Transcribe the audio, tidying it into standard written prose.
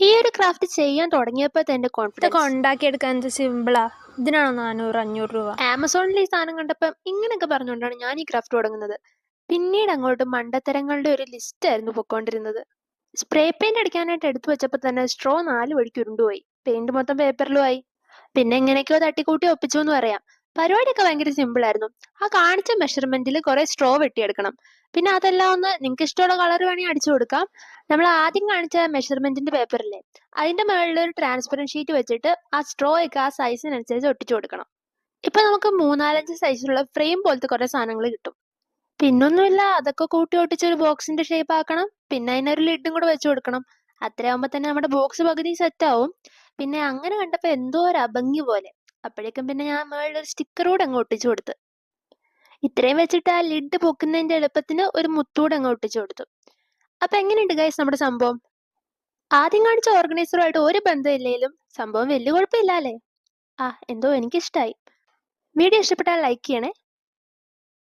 ഈ ഒരു ക്രാഫ്റ്റ് ചെയ്യാൻ തുടങ്ങിയപ്പോൾ തന്നെ ഇതൊക്കെ കോൺഫിഡൻസ്. ഉണ്ടാക്കിയെടുക്കാൻ എന്ത് സിമ്പിളാ. ഇതിനാണോ 400-500 രൂപ? ആമസോണിൽ ഈ സാധനം കണ്ടപ്പം ഇങ്ങനെയൊക്കെ പറഞ്ഞുകൊണ്ടാണ് ഞാൻ ഈ ക്രാഫ്റ്റ് തുടങ്ങുന്നത്. പിന്നീട് അങ്ങോട്ട് മണ്ടത്തരങ്ങളുടെ ഒരു ലിസ്റ്റ് ആയിരുന്നു പൊക്കോണ്ടിരുന്നത്. സ്പ്രേ പെയിന്റ് അടിക്കാനായിട്ട് എടുത്തു വെച്ചപ്പോൾ തന്നെ സ്ട്രോ 4 വഴിക്ക് ഉരുണ്ടുപോയി. പെയിന്റ് മൊത്തം പേപ്പറിലും ആയി. പിന്നെ എങ്ങനെയൊക്കെയോ തട്ടിക്കൂട്ടി ഒപ്പിച്ചു എന്ന് പറയാം. പരിപാടിയൊക്കെ ഭയങ്കര സിമ്പിൾ ആയിരുന്നു. ആ കാണിച്ച മെഷർമെന്റിൽ കുറെ സ്ട്രോ വെട്ടിയെടുക്കണം. പിന്നെ അതെല്ലാം ഒന്ന് നിങ്ങൾക്ക് ഇഷ്ടമുള്ള കളർ വേണമെങ്കിൽ അടിച്ചു കൊടുക്കാം. നമ്മൾ ആദ്യം കാണിച്ച മെഷർമെന്റിന്റെ പേപ്പറില്ലേ, അതിന്റെ മുകളിൽ ഒരു ട്രാൻസ്പെറന്റ് ഷീറ്റ് വെച്ചിട്ട് ആ സ്ട്രോ ഒക്കെ ആ സൈസിനനുസരിച്ച് ഒട്ടിച്ചു കൊടുക്കണം. ഇപ്പൊ നമുക്ക് 3-4 സൈസിലുള്ള ഫ്രെയിം പോലത്തെ കുറെ സാധനങ്ങൾ കിട്ടും. പിന്നൊന്നുമില്ല, അതൊക്കെ കൂട്ടി ഒട്ടിച്ച് ഒരു ബോക്സിന്റെ ഷേപ്പ് ആക്കണം. പിന്നെ അതിനൊരു ലിഡും കൂടെ വെച്ചു കൊടുക്കണം. അത്രയാകുമ്പോ തന്നെ നമ്മുടെ ബോക്സ് പകുതി സെറ്റ് ആവും. പിന്നെ അങ്ങനെ കണ്ടപ്പോ എന്തോ ഒരു അഭംഗി പോലെ. അപ്പോഴേക്കും പിന്നെ ഞാൻ മുകളിൽ ഒരു സ്റ്റിക്കർ കൂടെ അങ്ങ് ഒട്ടിച്ചു കൊടുത്തു. ഇത്രയും വെച്ചിട്ട് ആ ലിഡ് പൊക്കുന്നതിന്റെ എളുപ്പത്തിന് ഒരു മുത്തൂടെ അങ്ങ് ഒട്ടിച്ചു കൊടുത്തു. അപ്പൊ എങ്ങനെയുണ്ട് ഗൈസ് നമ്മുടെ സംഭവം? ആദ്യം കാണിച്ച ഓർഗനൈസറുമായിട്ട് ഒരു ബന്ധമില്ലെങ്കിലും സംഭവം വലിയ കുഴപ്പമില്ല അല്ലേ? എന്തോ എനിക്കിഷ്ടായി. വീഡിയോ ഇഷ്ടപ്പെട്ടാൽ ലൈക്ക് ചെയ്യണേ.